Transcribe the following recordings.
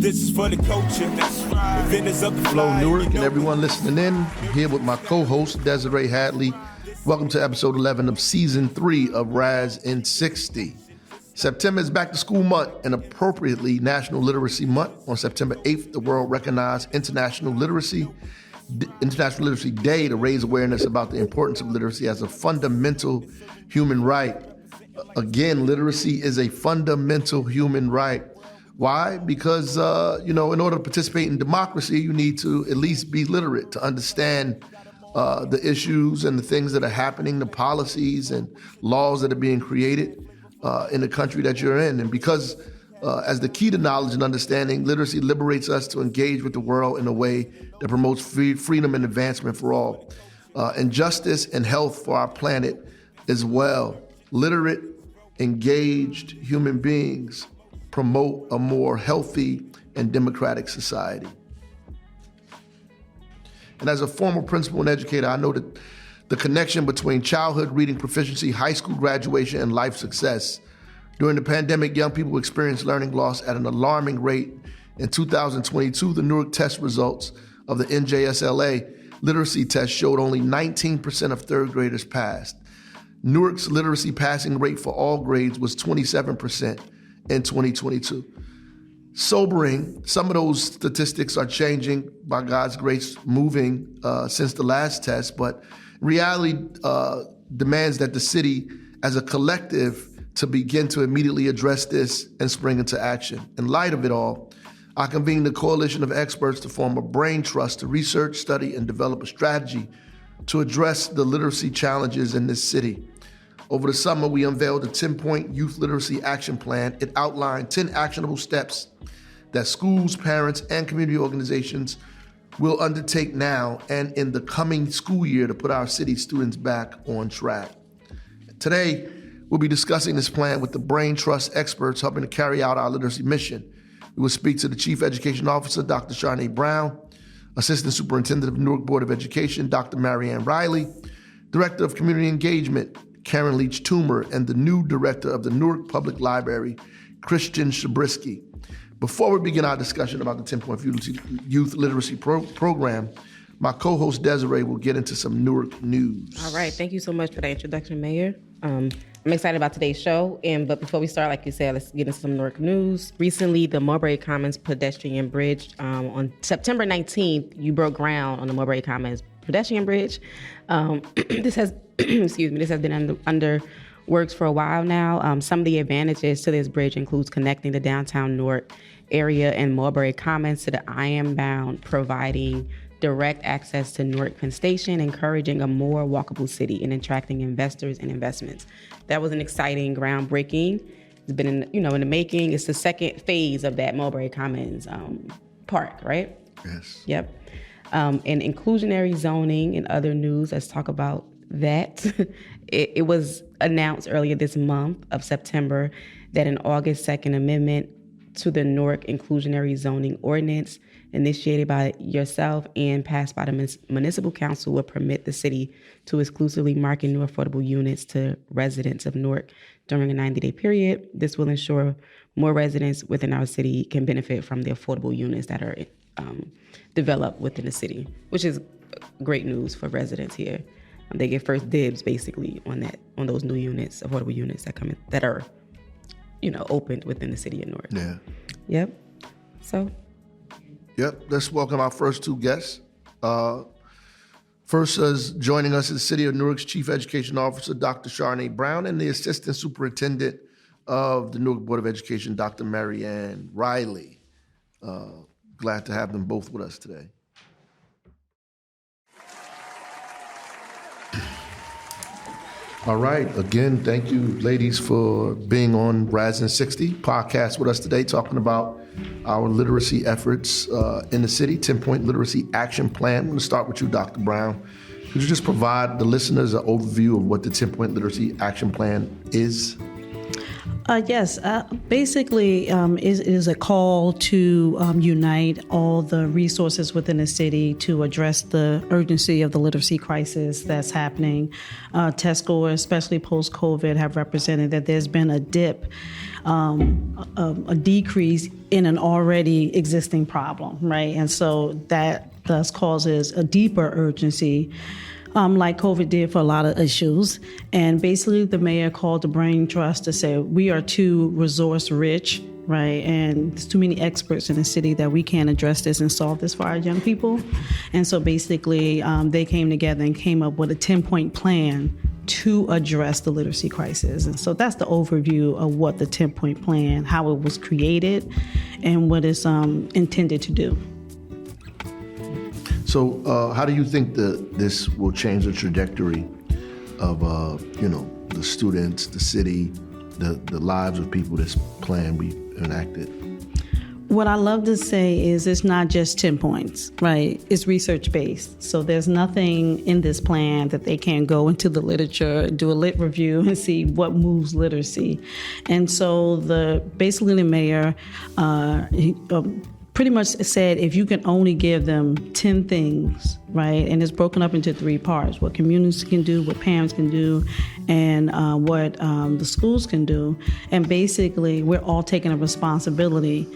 This is for the culture. Vendors of the Hello, Newark, and everyone listening in. I'm here with my co-host, Desiree Hadley. Welcome to episode 11 of season 3 of RAS in 60. September is back to school month and appropriately National Literacy Month. On September 8th, the world recognized International Literacy Day to raise awareness about the importance of literacy as a fundamental human right. Again, literacy is a fundamental human right. Why? Because, in order to participate in democracy, you need to at least be literate to understand the issues and the things that are happening, the policies and laws that are being created in the country that you're in. And because as the key to knowledge and understanding, literacy liberates us to engage with the world in a way that promotes freedom and advancement for all, and justice and health for our planet as well. Literate, engaged human beings promote a more healthy and democratic society. And as a former principal and educator, I know that the connection between childhood reading proficiency, high school graduation, and life success. During the pandemic, young people experienced learning loss at an alarming rate. In 2022, the Newark test results of the NJSLA literacy test showed only 19% of third graders passed. Newark's literacy passing rate for all grades was 27% in 2022. Sobering, some of those statistics are changing, by God's grace, moving since the last test, but reality demands that the city as a collective to begin to immediately address this and spring into action. In light of it all, I convened a coalition of experts to form a brain trust to research, study, and develop a strategy to address the literacy challenges in this city. Over the summer, we unveiled a 10-point youth literacy action plan. It outlined 10 actionable steps that schools, parents, and community organizations will undertake now and in the coming school year to put our city students back on track. Today, we'll be discussing this plan with the Brain Trust experts helping to carry out our literacy mission. We will speak to the Chief Education Officer, Dr. Sharnae Brown, Assistant Superintendent of Newark Board of Education, Dr. Marianne Riley, Director of Community Engagement, Karen Leach-Toomer, and the new Director of the Newark Public Library, Christian Shabrisky. Before we begin our discussion about the 10-point youth literacy program, my co-host Desiree will get into some Newark news. All right, thank you so much for that introduction, Mayor. I'm excited about today's show, but before we start, like you said, let's get into some Newark news. Recently, the Mulberry Commons pedestrian bridge, on September 19th, you broke ground on the Mulberry Commons pedestrian bridge. This has, this has been under works for a while now. Some of the advantages to this bridge includes connecting the downtown Newark area and Mulberry Commons to the Ironbound, providing direct access to Newark Penn Station, encouraging a more walkable city and attracting investors and investments. That was an exciting groundbreaking. It's been in the making. It's the second phase of that Mulberry Commons park, right? Yes. Yep. And inclusionary zoning and other news, let's talk about that. It was announced earlier this month of September that an August 2nd amendment to the Newark Inclusionary Zoning Ordinance, initiated by yourself and passed by the Municipal Council, will permit the city to exclusively market new affordable units to residents of Newark during a 90-day period. This will ensure more residents within our city can benefit from the affordable units that are developed within the city, which is great news for residents here. They get first dibs basically on those new units, affordable units that come in, that are, opened within the city of Newark. Yeah. Yep. So. Yep. Let's welcome our first two guests. First is joining us is the City of Newark's Chief Education Officer, Dr. Sharnae Brown, and the Assistant Superintendent of the Newark Board of Education, Dr. Marianne Riley. Glad to have them both with us today. All right. Again, thank you, ladies, for being on RAS in 60 podcast with us today, talking about our literacy efforts in the city, 10-point literacy action plan. I'm going to start with you, Dr. Brown. Could you just provide the listeners an overview of what the 10-point literacy action plan is? Yes. Basically, it is a call to unite all the resources within the city to address the urgency of the literacy crisis that's happening. Test scores, especially post-COVID, have represented that there's been a dip, a decrease in an already existing problem, right? And so that thus causes a deeper urgency, like COVID did for a lot of issues. And basically the mayor called the Brain Trust to say, we are too resource rich, right? And there's too many experts in the city that we can't address this and solve this for our young people. And so basically they came together and came up with a 10-point plan to address the literacy crisis. And so that's the overview of what the 10-point plan, how it was created, and what it's intended to do. So how do you think this will change the trajectory of, the students, the city, the lives of people this plan we enacted? What I love to say is it's not just 10 points, right? It's research-based. So there's nothing in this plan that they can't go into the literature, do a lit review, and see what moves literacy. And so basically the mayor pretty much said if you can only give them 10 things, right, and it's broken up into 3 parts, what communities can do, what parents can do, and what the schools can do. And basically, we're all taking a responsibility.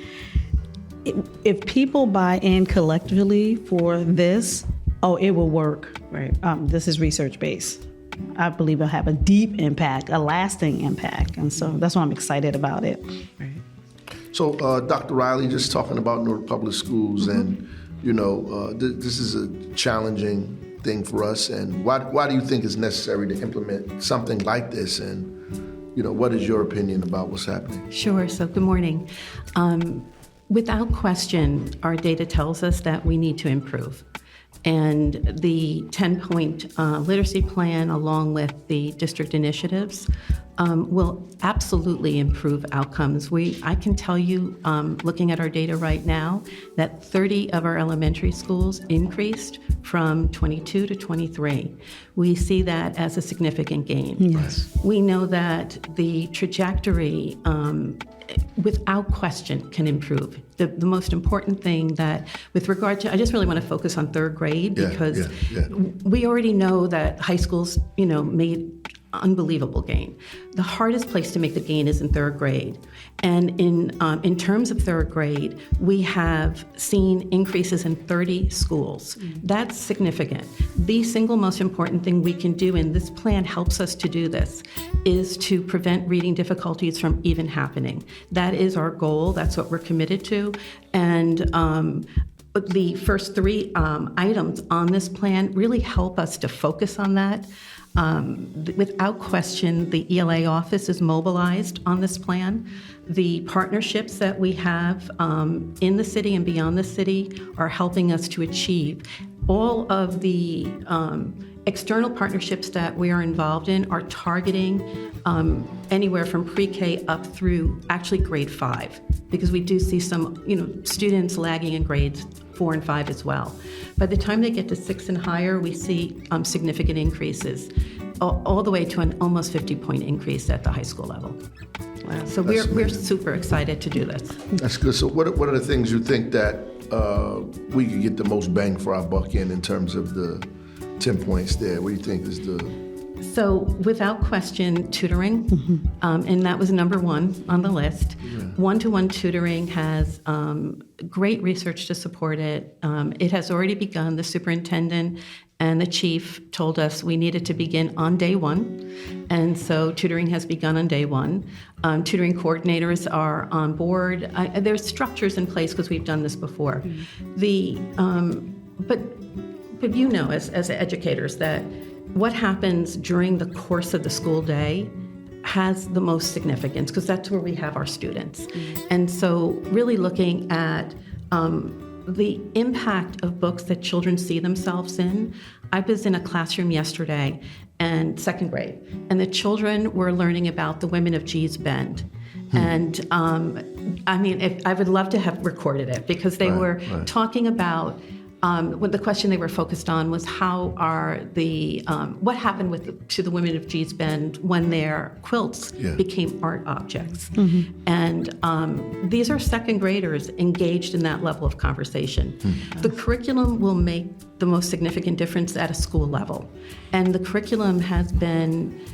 If people buy in collectively for this, it will work. Right. This is research-based. I believe it'll have a deep impact, a lasting impact. And so that's why I'm excited about it. Right. So, Dr. Riley, just talking about Newark Public Schools, and this is a challenging thing for us. And why do you think it's necessary to implement something like this? And what is your opinion about what's happening? Sure. So, good morning. Without question, our data tells us that we need to improve. And the 10-point literacy plan, along with the district initiatives, will absolutely improve outcomes. I can tell you, looking at our data right now, that 30 of our elementary schools increased from 22 to 23. We see that as a significant gain. Yes. We know that the trajectory, without question, can improve. The most important thing that, with regard to, I just really want to focus on third grade because we already know that high schools, made unbelievable gain. The hardest place to make the gain is in third grade. And in terms of third grade, we have seen increases in 30 schools. That's significant. The single most important thing we can do, and this plan helps us to do this, is to prevent reading difficulties from even happening. That is our goal. That's what we're committed to. And the first 3 items on this plan really help us to focus on that. Without question, the ELA office is mobilized on this plan. The partnerships that we have in the city and beyond the city are helping us to achieve. All of the external partnerships that we are involved in are targeting anywhere from pre-K up through actually grade 5, because we do see some students lagging in grades 4 and 5 as well. By the time they get to 6 and higher, we see significant increases, all the way to an almost 50-point increase at the high school level. Wow. So we're super excited to do this. That's good. So what are the things you think that we could get the most bang for our buck in terms of the 10 points there? What do you think is the... So without question, tutoring, and that was number 1 on the list. One-to-one tutoring has great research to support it. It has already begun. The superintendent and the chief told us we needed to begin on day 1. And so tutoring has begun on day 1. Tutoring coordinators are on board. There's structures in place because we've done this before. But as educators, that what happens during the course of the school day has the most significance, because that's where we have our students. And so really looking at the impact of books that children see themselves in. I was in a classroom yesterday, and 2nd grade, and the children were learning about the women of Gee's Bend. And I would love to have recorded it, because they were talking about What the question they were focused on was how are what happened to the women of Gee's Bend when their quilts became art objects. And these are second graders engaged in that level of conversation. The curriculum will make the most significant difference at a school level. And the curriculum has been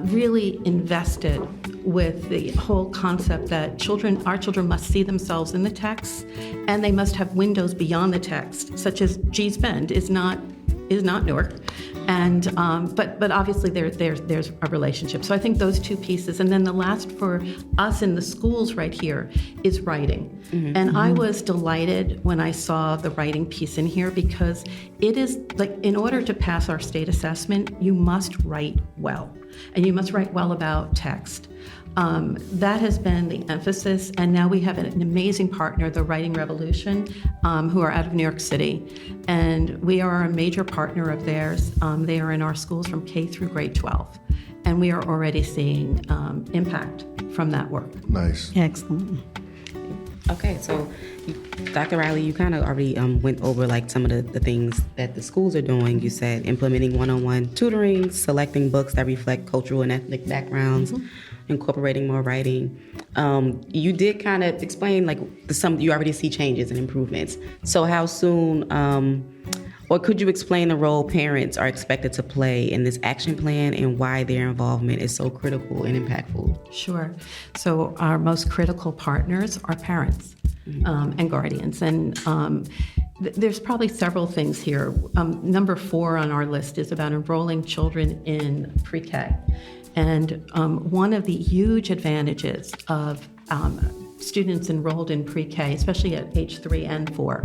really invested with the whole concept that our children must see themselves in the text, and they must have windows beyond the text, such as Gee's Bend is not Newark, and but obviously there's a relationship. So I think those two pieces, and then the last for us in the schools right here is writing. And I was delighted when I saw the writing piece in here, because it is like, in order to pass our state assessment, you must write well, and you must write well about text. That has been the emphasis, and now we have an amazing partner, the Writing Revolution, who are out of New York City, and we are a major partner of theirs. They are in our schools from K through grade 12, and we are already seeing impact from that work. Nice. Excellent. Okay, so Dr. Riley, you kind of already went over like some of the things that the schools are doing. You said implementing one-on-one tutoring, selecting books that reflect cultural and ethnic backgrounds, incorporating more writing. You did kind of explain like you already see changes and improvements. So how soon, or could you explain the role parents are expected to play in this action plan and why their involvement is so critical and impactful? Sure. So our most critical partners are parents and guardians. And there's probably several things here. Number 4 on our list is about enrolling children in pre-K. And one of the huge advantages of students enrolled in pre-K, especially at age 3 and 4,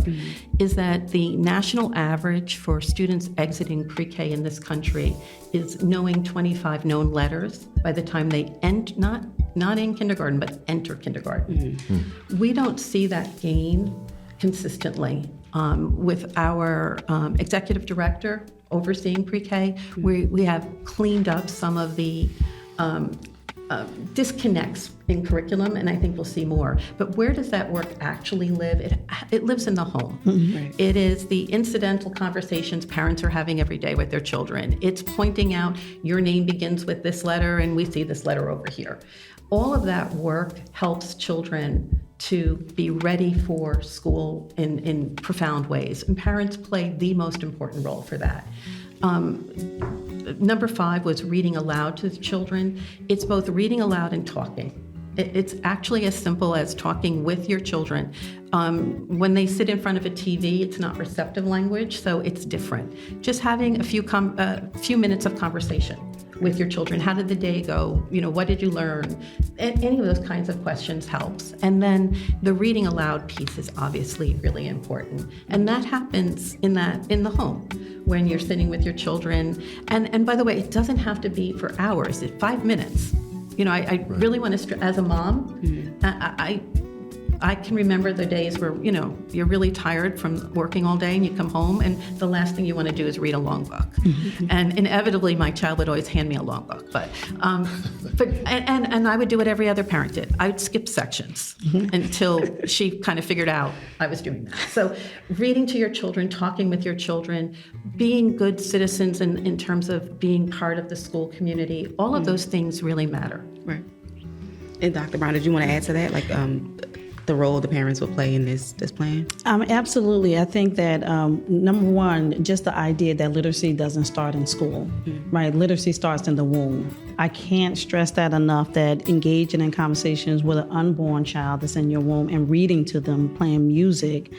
is that the national average for students exiting pre-K in this country is knowing 25 known letters by the time they not in kindergarten, but enter kindergarten. We don't see that gain consistently. With our executive director overseeing pre-K, we have cleaned up some of the disconnects in curriculum, and I think we'll see more. But where does that work actually live? It lives in the home. Right. It is the incidental conversations parents are having every day with their children. It's pointing out your name begins with this letter, and we see this letter over here. All of that work helps children to be ready for school in profound ways, and parents play the most important role for that. Number 5 was reading aloud to the children. It's both reading aloud and talking. It's actually as simple as talking with your children. When they sit in front of a TV, it's not receptive language, so it's different. Just having a few minutes of conversation with your children. How did the day go? What did you learn? Any of those kinds of questions helps. And then the reading aloud piece is obviously really important. And that happens in the home when you're sitting with your children. And by the way, it doesn't have to be for hours. It's 5 minutes. I really want to, as a mom, I can remember the days where, you're really tired from working all day and you come home and the last thing you want to do is read a long book. And inevitably my child would always hand me a long book. But I would do what every other parent did. I would skip sections until she kind of figured out I was doing that. So reading to your children, talking with your children, being good citizens in terms of being part of the school community, all of those things really matter. Right. And Dr. Brown, did you want to add to that? Like, the role the parents will play in this plan? Absolutely. I think that, number one, just the idea that literacy doesn't start in school, right? Literacy starts in the womb. I can't stress that enough, that engaging in conversations with an unborn child that's in your womb and reading to them, playing music,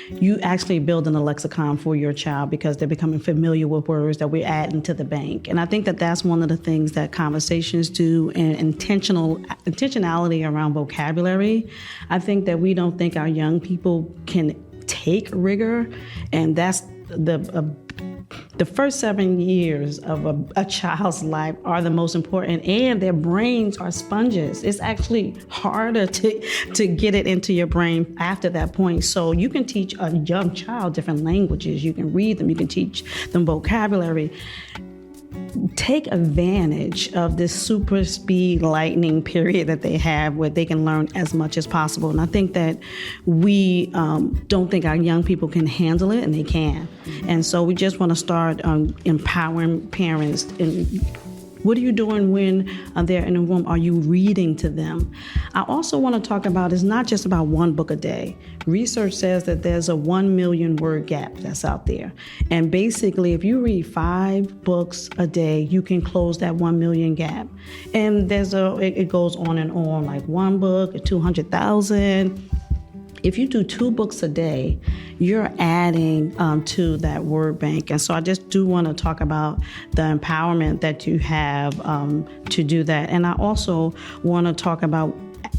you actually building a lexicon for your child because they're becoming familiar with words that we're adding to the bank. And I think that that's one of the things that conversations do, and intentionality around vocabulary. I think that we don't think our young people can take rigor, and that's the first 7 years of a child's life are the most important, and their brains are sponges. It's actually harder to get it into your brain after that point. So you can teach a young child different languages. You can read them. You can teach them vocabulary. take advantage of this super speed lightning period that they have where they can learn as much as possible. And I think that we don't think our young people can handle it, and they can. And so we just want to start empowering parents. And what are you doing when they're in a room? Are you reading to them? I also want to talk about, it's not just about one book a day. Research says that there's a 1 million word gap that's out there. And basically, if you read 5 books a day, you can close that 1 million gap. And it goes on and on, like one book, 200,000. If you do 2 books a day, you're adding to that word bank. And so I just do want to talk about the empowerment that you have to do that. And I also want to talk about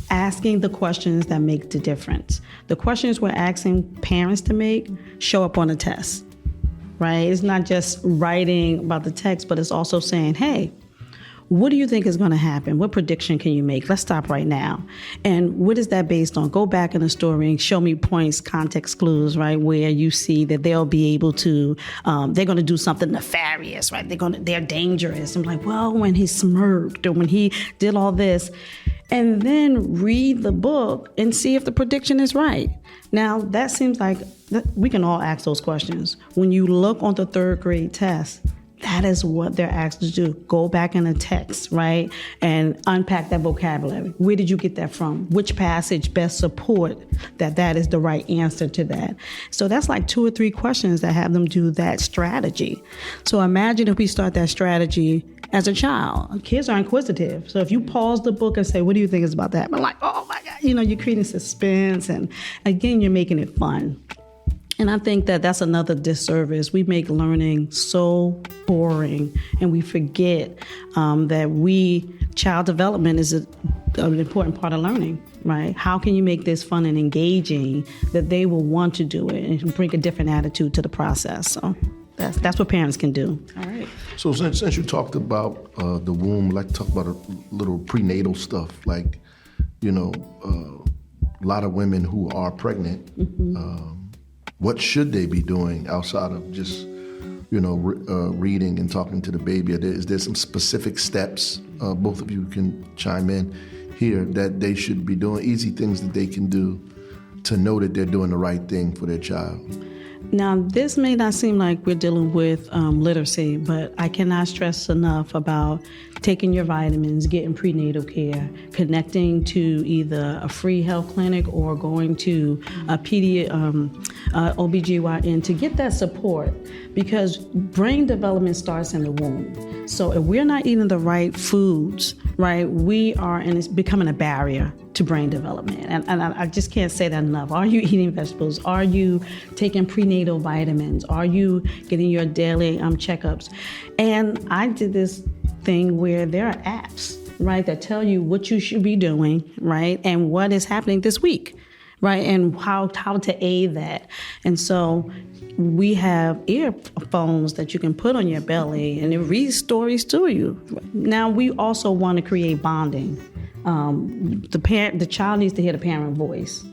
asking the questions that make the difference. The questions we're asking parents to make show up on a test, right? It's not just writing about the text, but it's also saying, hey, what do you think is going to happen? What prediction can you make? Let's stop right now. And what is that based on? Go back in the story and show me points, context clues, right, where you see that they'll be able to, they're going to do something nefarious, right? They're dangerous. I'm like, well, when he smirked or when he did all this, and then read the book and see if the prediction is right. Now, that seems like we can all ask those questions. When you look on the 3rd grade test, that is what they're asked to do. Go back in the text, right? And unpack that vocabulary. Where did you get that from? Which passage best support that is the right answer to that? So that's like 2 or 3 questions that have them do that strategy. So imagine if we start that strategy as a child. Kids are inquisitive. So if you pause the book and say, what do you think is about that? I'm like, oh my God, you're creating suspense. And again, you're making it fun. And I think that that's another disservice. We make learning so boring, and we forget that child development is an important part of learning, right? How can you make this fun and engaging that they will want to do it and bring a different attitude to the process? So that's what parents can do. All right. So since you talked about the womb, I'd like to talk about a little prenatal stuff, like, a lot of women who are pregnant, what should they be doing outside of just, reading and talking to the baby? Is there some specific steps, both of you can chime in here, that they should be doing, easy things that they can do to know that they're doing the right thing for their child? Now, this may not seem like we're dealing with literacy, but I cannot stress enough about taking your vitamins, getting prenatal care, connecting to either a free health clinic or going to a OBGYN to get that support, because brain development starts in the womb. So if we're not eating the right foods, right, and it's becoming a barrier to brain development. And I just can't say that enough. Are you eating vegetables? Are you taking prenatal vitamins? Are you getting your daily checkups? And I did this thing where there are apps, right, that tell you what you should be doing, right, and what is happening this week, right, and how to aid that. And so we have earphones that you can put on your belly, and it reads stories to you. Now, we also want to create bonding. The child needs to hear the parent voice.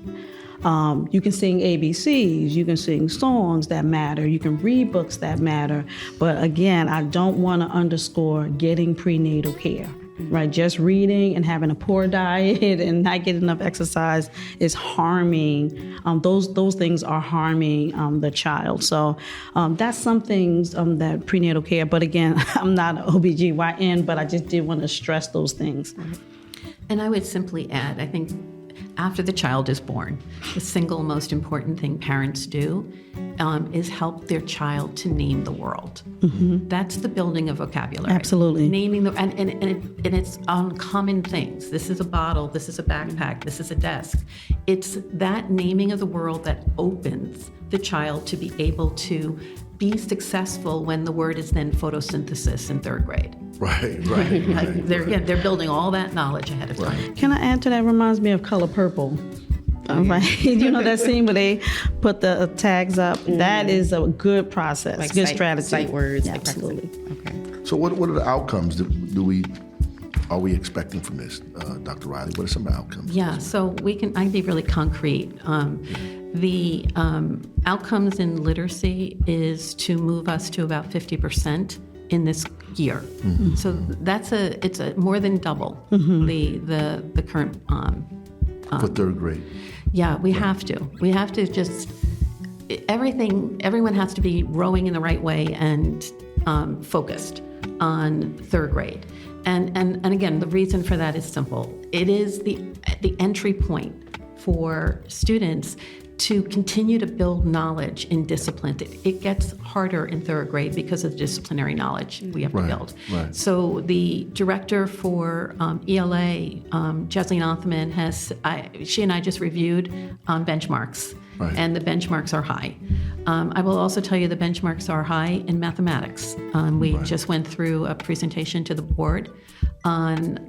You can sing ABCs, you can sing songs that matter, you can read books that matter. But again, I don't want to underscore getting prenatal care, right? Just reading and having a poor diet and not getting enough exercise is harming. Those things are harming the child. So that's some things that prenatal care. But again, I'm not an OBGYN, but I just did want to stress those things. And I would simply add, I think after the child is born, the single most important thing parents do is help their child to name the world. Mm-hmm. That's the building of vocabulary. Absolutely. Naming and it's on common things. This is a bottle, this is a backpack, this is a desk. It's that naming of the world that opens the child to be able to be successful when the word is then photosynthesis in 3rd grade. Right. They're building all that knowledge ahead of time. Can I add to that? Reminds me of Color Purple. Right. You know that scene where they put the tags up? Mm. That is a good process, like good strategy. Sight words. Yeah, absolutely. Okay. So what are the outcomes are we expecting from this, Dr. Riley? What are some outcomes? Yeah, so I can be really concrete. The outcomes in literacy is to move us to about 50% in this year. So it's a more than double the current. For third grade. Yeah, we have to just everyone has to be rowing in the right way and focused on third grade. And again, the reason for that is simple. It is the entry point for students to continue to build knowledge in discipline. It gets harder in third grade because of the disciplinary knowledge we have to build. Right. So the director for ELA, Jesslyn Othman, she and I just reviewed benchmarks, and the benchmarks are high. I will also tell you the benchmarks are high in mathematics. We just went through a presentation to the board on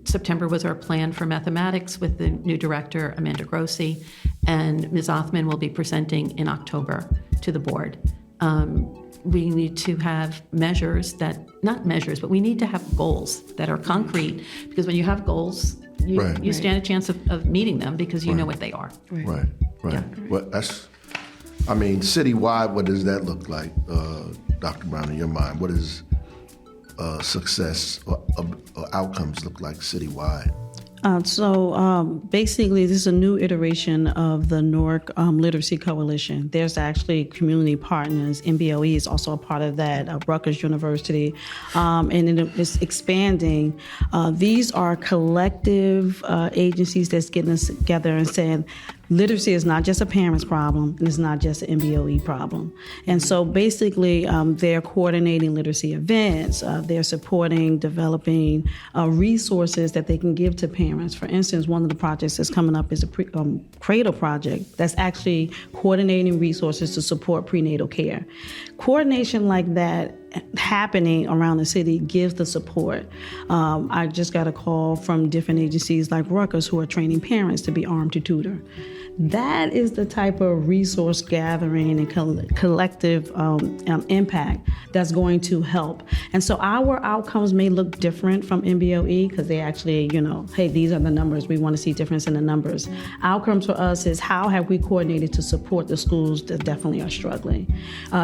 September was our plan for mathematics with the new director, Amanda Grossi, and Ms. Othman will be presenting in October to the board. We need to have but we need to have goals that are concrete, because when you have goals, you stand a chance of meeting them because you know what they are. Right. Yeah. Well, citywide, what does that look like, Dr. Brown, in your mind? What does success or outcomes look like citywide? Basically, this is a new iteration of the Newark Literacy Coalition. There's actually community partners. MBOE is also a part of that, Rutgers University, and it is expanding. These are collective agencies that's getting us together and saying, literacy is not just a parent's problem, and it's not just an MBOE problem. And so basically, they're coordinating literacy events. They're supporting developing resources that they can give to parents. For instance, one of the projects that's coming up is a Cradle project that's actually coordinating resources to support prenatal care. Coordination like that happening around the city gives the support. I just got a call from different agencies like Rutgers who are training parents to be armed to tutor. That is the type of resource gathering and collective impact that's going to help. And so our outcomes may look different from MBOE because they actually, hey, these are the numbers. We want to see difference in the numbers. Outcomes for us is how have we coordinated to support the schools that definitely are struggling?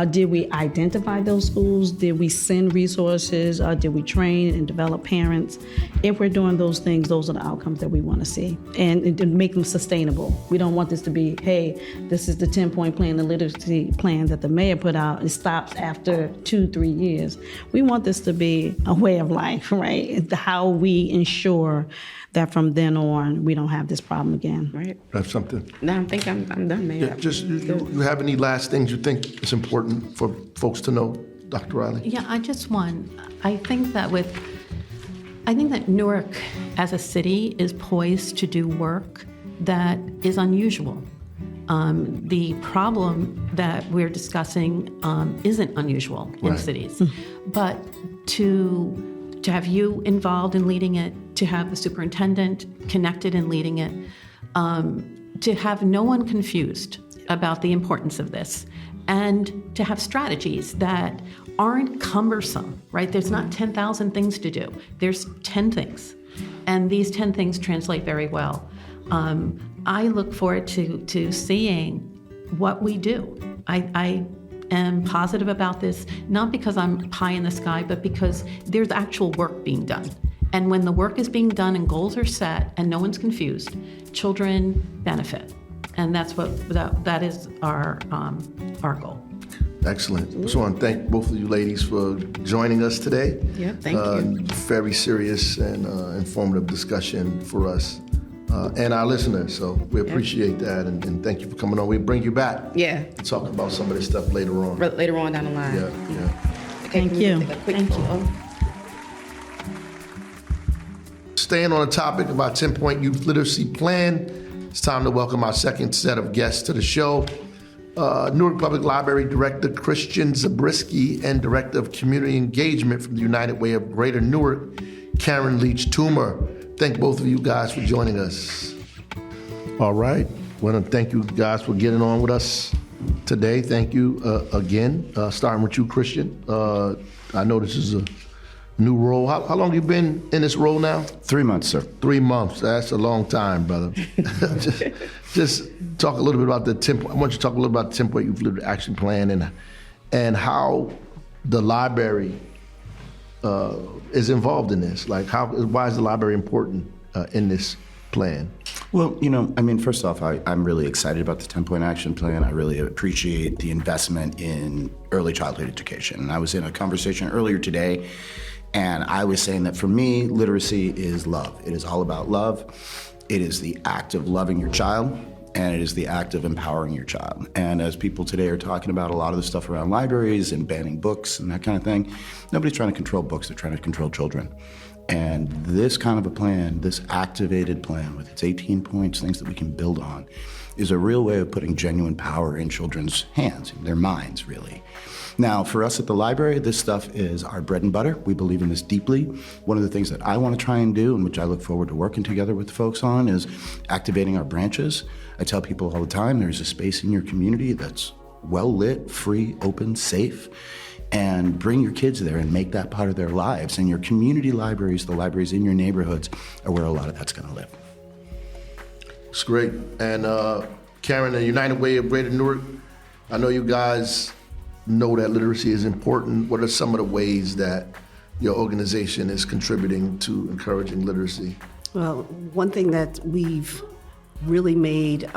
Did we identify those schools? Did we send resources? Did we train and develop parents? If we're doing those things, those are the outcomes that we want to see and make them sustainable. We don't want this to be, hey, this is the 10-point plan, the literacy plan that the mayor put out. It stops after 2-3 years. We want this to be a way of life, right? How we ensure that from then on, we don't have this problem again. Right. That's something. No, I think I'm done, Mayor. You have any last things you think is important for folks to know, Dr. Riley? Yeah, I think that Newark as a city is poised to do work that is unusual. The problem that we're discussing isn't unusual in cities, but to have you involved in leading it, to have the superintendent connected in leading it, to have no one confused about the importance of this, and to have strategies that aren't cumbersome, right? There's not 10,000 things to do. There's 10 things, and these 10 things translate very well. I look forward to seeing what we do. I am positive about this, not because I'm pie in the sky, but because there's actual work being done. And when the work is being done and goals are set and no one's confused, children benefit. And that's that is our goal. Excellent. I just want to thank both of you ladies for joining us today. Yeah, thank you. Very serious and informative discussion for us and our listeners. So we appreciate that, and thank you for coming on. We'll bring you back. Yeah. And talk about some of this stuff later on. Later on down the line. Yeah. Okay, Thank you. Thank you. Staying on the topic of our 10-point youth literacy plan, it's time to welcome our second set of guests to the show. Newark Public Library Director Christian Zabriskie and Director of Community Engagement from the United Way of Greater Newark, Karen Leach-Toomer. Thank both of you guys for joining us. All right. Want to thank you guys for getting on with us today. Thank you again. Starting with you, Christian. I know this is a new role. How long have you been in this role now? 3 months, sir. 3 months. That's a long time, brother. just talk a little bit about the 10-point. I want you to talk a little about the 10-point youth literacy action plan and how the library is involved in this? Like, why is the library important in this plan? Well, first off, I'm really excited about the 10-point action plan. I really appreciate the investment in early childhood education. And I was in a conversation earlier today, and I was saying that for me, literacy is love. It is all about love. It is the act of loving your child, and it is the act of empowering your child. And as people today are talking about a lot of the stuff around libraries and banning books and that kind of thing, nobody's trying to control books, they're trying to control children. And this kind of a plan, this activated plan with its 18 points, things that we can build on, is a real way of putting genuine power in children's hands, in their minds, really. Now, for us at the library, this stuff is our bread and butter. We believe in this deeply. One of the things that I want to try and do, and which I look forward to working together with folks on, is activating our branches. I tell people all the time, there's a space in your community that's well lit, free, open, safe, and bring your kids there and make that part of their lives. And your community libraries, the libraries in your neighborhoods, are where a lot of that's going to live. It's great. And Karen, the United Way of Greater Newark, I know you guys know that literacy is important. What are some of the ways that your organization is contributing to encouraging literacy? Well, one thing that we've really made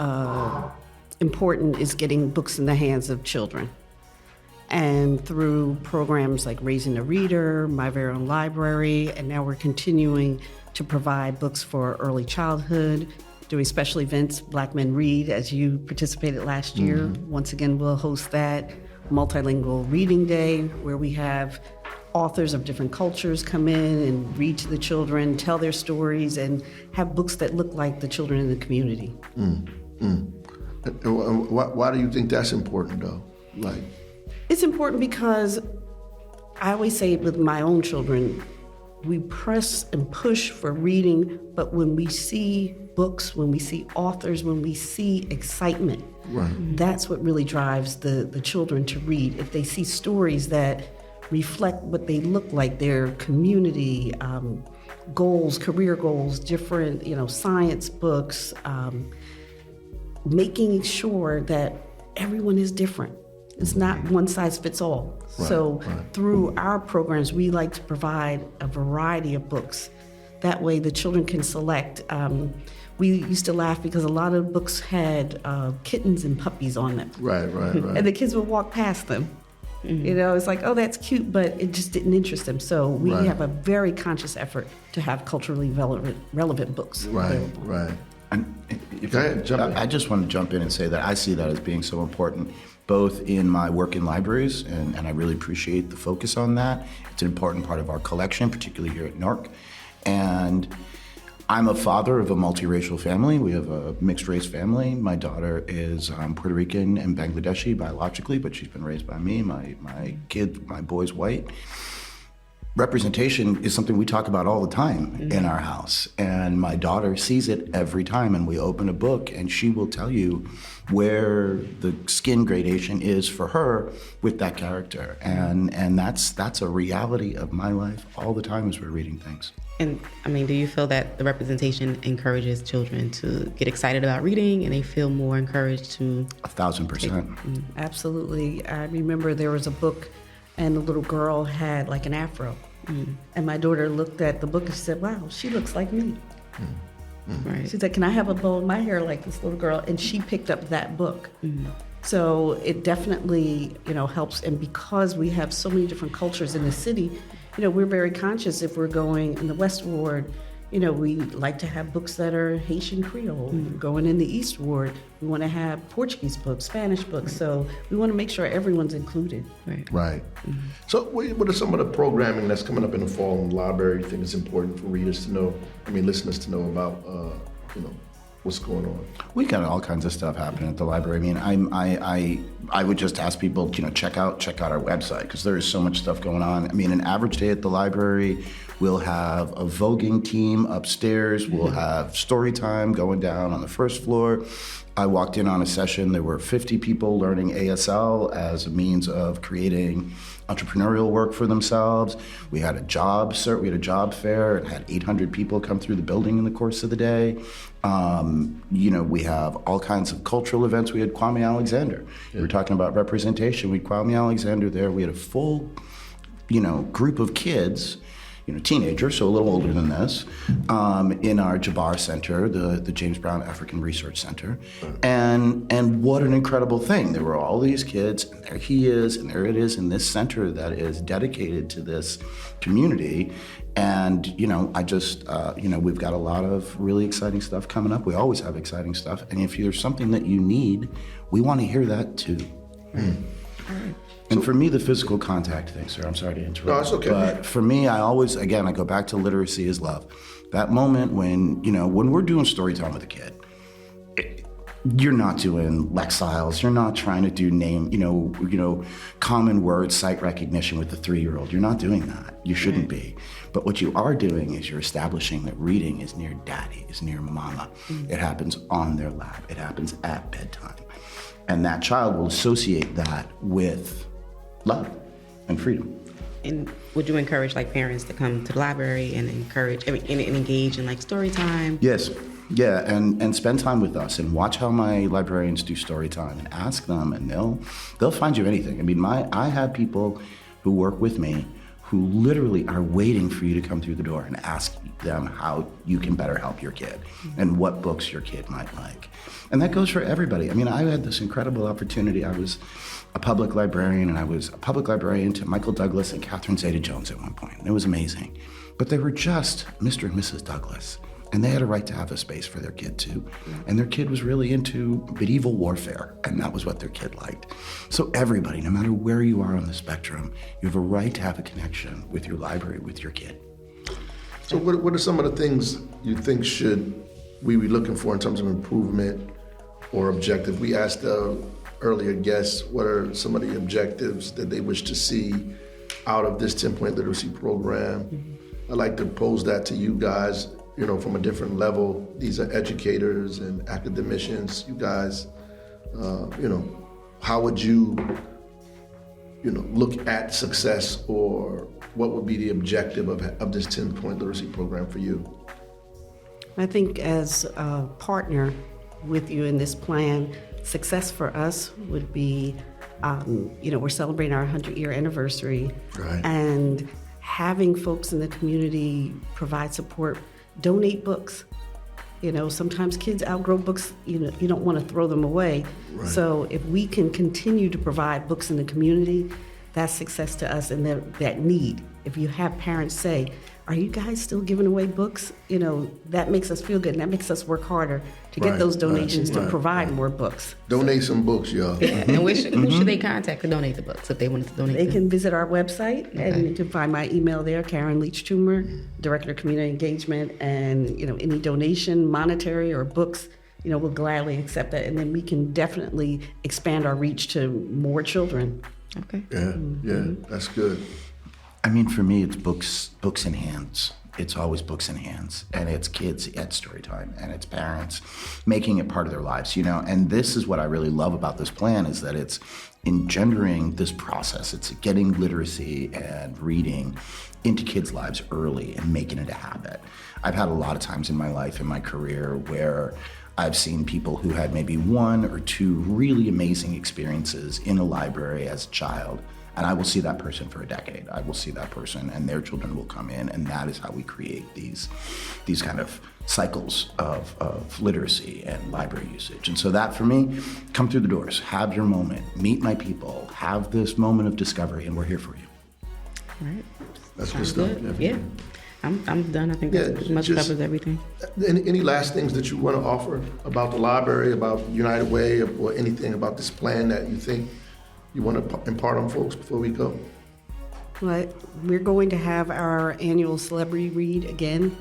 important is getting books in the hands of children. And through programs like Raising a Reader, My Very Own Library, and now we're continuing to provide books for early childhood, doing special events, Black Men Read, as you participated last year. Once again, we'll host that. Multilingual Reading Day, where we have authors of different cultures come in and read to the children, tell their stories, and have books that look like the children in the community. Why do you think that's important, though? It's important because I always say with my own children, we press and push for reading, but when we see books, when we see authors, when we see excitement, that's what really drives the children to read. If they see stories that reflect what they look like, their community, goals, career goals, different, science books, making sure that everyone is different. It's not one size fits all. Through our programs, we like to provide a variety of books. That way the children can select. We used to laugh because a lot of books had kittens and puppies on them. Right. And the kids would walk past them. It's like, oh, that's cute, but it just didn't interest them. So we have a very conscious effort to have culturally relevant books available. Right. And Go ahead, jump in. I just want to jump in and say that I see that as being so important, both in my work in libraries, and I really appreciate the focus on that. It's an important part of our collection, particularly here at NARC. And I'm a father of a multiracial family. We have a mixed race family. My daughter is Puerto Rican and Bangladeshi biologically, but she's been raised by me. My boy's white. Representation is something we talk about all the time in our house. And my daughter sees it every time, and we open a book and she will tell you where the skin gradation is for her with that character. And that's a reality of my life all the time as we're reading things. And do you feel that the representation encourages children to get excited about reading, and they feel more encouraged to? 1,000%. Absolutely. I remember there was a book, and the little girl had like an afro. And my daughter looked at the book and said, wow, she looks like me. Right. She said, can I have a bow in my hair like this little girl? And she picked up that book. So it definitely, helps. And because we have so many different cultures in the city, we're very conscious if we're going in the West Ward, we like to have books that are Haitian Creole. Going in the East Ward, we want to have Portuguese books, Spanish books. So we want to make sure everyone's included. Right. So what are some of the programming that's coming up in the fall in the library you think is important for readers to know, listeners to know about, what's going on? We got all kinds of stuff happening at the library. I would just ask people, check out our website, because there is so much stuff going on. An average day at the library, we'll have a voguing team upstairs. We'll have story time going down on the first floor. I walked in on a session, there were 50 people learning ASL as a means of creating entrepreneurial work for themselves. We had a job fair and had 800 people come through the building in the course of the day. We have all kinds of cultural events. We had Kwame Alexander. We were talking about representation. We had Kwame Alexander there. We had a full group of kids, teenagers, so a little older than this, in our Jabbar Center, the James Brown African Research Center. And what an incredible thing. There were all these kids, and there he is, and there it is in this center that is dedicated to this community. And, I just, we've got a lot of really exciting stuff coming up. We always have exciting stuff. And if there's something that you need, we want to hear that too. All right. And for me, the physical contact thing, sir, I'm sorry to interrupt. No, it's okay. But for me, I go back to literacy is love. That moment when we're doing story time with a kid, you're not doing lexiles. You're not trying to do common words, sight recognition with the 3-year-old. You're not doing that. You shouldn't be. But what you are doing is you're establishing that reading is near daddy, is near mama. It happens on their lap. It happens at bedtime. And that child will associate that with love and freedom. And would you encourage parents to come to the library and engage in story time? Yes. Yeah, and spend time with us and watch how my librarians do story time and ask them, and they'll find you anything. I mean, I have people who work with me who literally are waiting for you to come through the door and ask them how you can better help your kid and what books your kid might like. And that goes for everybody. I mean, I had this incredible opportunity. I was a public librarian, and I was a public librarian to Michael Douglas and Catherine Zeta-Jones at one point. And it was amazing. But they were just Mr. and Mrs. Douglas. And they had a right to have a space for their kid too. And their kid was really into medieval warfare, and that was what their kid liked. So everybody, no matter where you are on the spectrum, you have a right to have a connection with your library, with your kid. So what are some of the things you think should we be looking for in terms of improvement or objective? We asked earlier guests what are some of the objectives that they wish to see out of this 10-point literacy program. I'd like to pose that to you guys, from a different level. These are educators and academicians. You guys, how would you, look at success, or what would be the objective of this 10-point literacy program for you? I think as a partner with you in this plan, success for us would be, we're celebrating our 100-year anniversary, right, and having folks in the community provide support, donate books. Sometimes kids outgrow books, you don't want to throw them away. Right. So if we can continue to provide books in the community, that's success to us. And that need, if you have parents say, are you guys still giving away books? That makes us feel good, and that makes us work harder to get those donations to provide more books. Donate some books, y'all. Yeah. And who should they contact to donate the books if they wanted to donate They them? can visit our website, and you can find my email there, Karen Leach-Toomer, Director of Community Engagement, and any donation, monetary or books, we'll gladly accept that, and then we can definitely expand our reach to more children. Okay. Yeah, that's good. I mean, for me, it's books in hands. It's always books in hands, and it's kids at story time, and it's parents making it part of their lives, and this is what I really love about this plan, is that it's engendering this process. It's getting literacy and reading into kids' lives early and making it a habit. I've had a lot of times in my life, in my career, where I've seen people who had maybe 1 or 2 really amazing experiences in a library as a child, and I will see that person for a decade. I will see that person, and their children will come in, and that is how we create these kind of cycles of literacy and library usage. And so that, for me, come through the doors, have your moment, meet my people, have this moment of discovery, and we're here for you. All right. That's good stuff. Yeah. I'm done. I think that pretty much covers everything. Any last things that you want to offer about the library, about United Way, or anything about this plan that you think you want to impart on folks before we go? Well, we're going to have our annual celebrity read again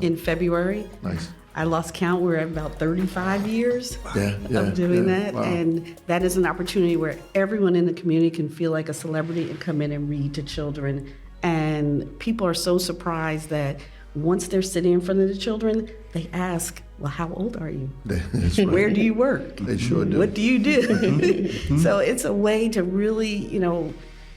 in February. Nice. I lost count. We're at about 35 years of doing that. Wow. And that is an opportunity where everyone in the community can feel like a celebrity and come in and read to children. And people are so surprised that once they're sitting in front of the children, they ask, well, how old are you? That's right. Where do you work? They sure do. What do you do? So it's a way to really,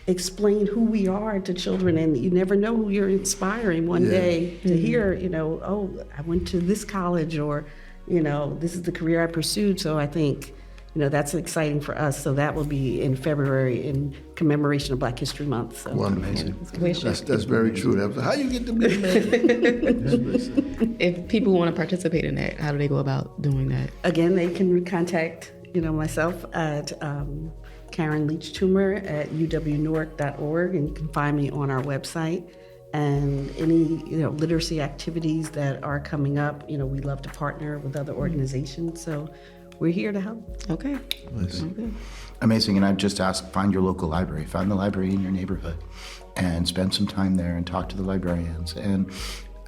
explain who we are to children. And you never know who you're inspiring one day to hear, oh, I went to this college, or, this is the career I pursued. So I think, that's exciting for us. So that will be in February in commemoration of Black History Month. So. Wonderful. That's very true. How you get to be man? If people want to participate in that, how do they go about doing that? Again, they can contact myself at Karen Leach Toomer at uwnewark.org, and you can find me on our website. And any literacy activities that are coming up, we love to partner with other organizations. So we're here to help. Okay. Nice. Okay. Amazing. And I've just asked, find your local library. Find the library in your neighborhood and spend some time there and talk to the librarians. And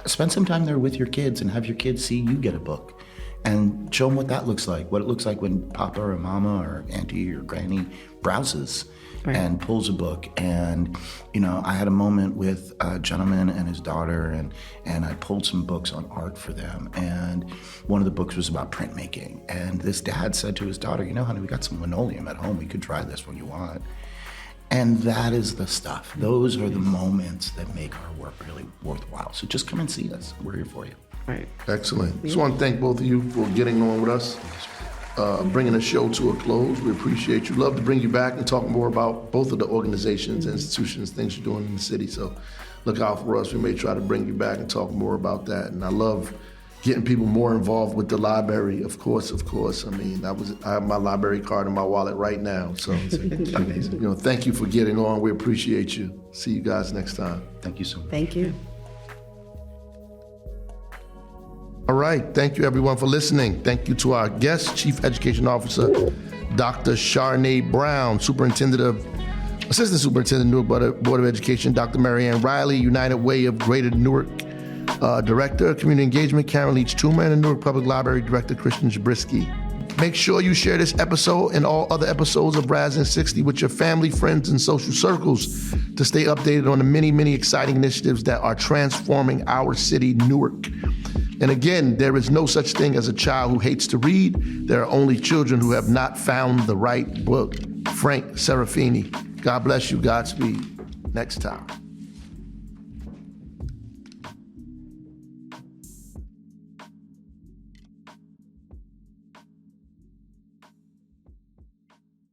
spend some time there with your kids and have your kids see you get a book. And show them what that looks like, what it looks like when Papa or Mama or Auntie or Granny browses and pulls a book. And, I had a moment with a gentleman and his daughter, and I pulled some books on art for them. And one of the books was about printmaking. And this dad said to his daughter, honey, we got some linoleum at home. We could try this when you want. And that is the stuff. Those are the moments that make our work really worthwhile. So just come and see us. We're here for you. Right. Excellent. Just want to thank both of you for getting on with us, bringing the show to a close. We appreciate you. Love to bring you back and talk more about both of the organizations, institutions, things you're doing in the city. So look out for us. We may try to bring you back and talk more about that. And I love getting people more involved with the library, of course. I mean, I have my library card in my wallet right now. So, thank you for getting on. We appreciate you. See you guys next time. Thank you so much. Thank you. All right. Thank you, everyone, for listening. Thank you to our guest, Chief Education Officer, Dr. Sharnae Brown, Assistant Superintendent, Newark Board of Education, Dr. Marianne Riley, United Way of Greater Newark Director of Community Engagement, Karen Leach Toomer, and the Newark Public Library Director, Christian Zabriskie. Make sure you share this episode and all other episodes of RAS in 60 with your family, friends, and social circles to stay updated on the many, many exciting initiatives that are transforming our city, Newark. And again, there is no such thing as a child who hates to read. There are only children who have not found the right book. Frank Serafini. God bless you. Godspeed. Next time.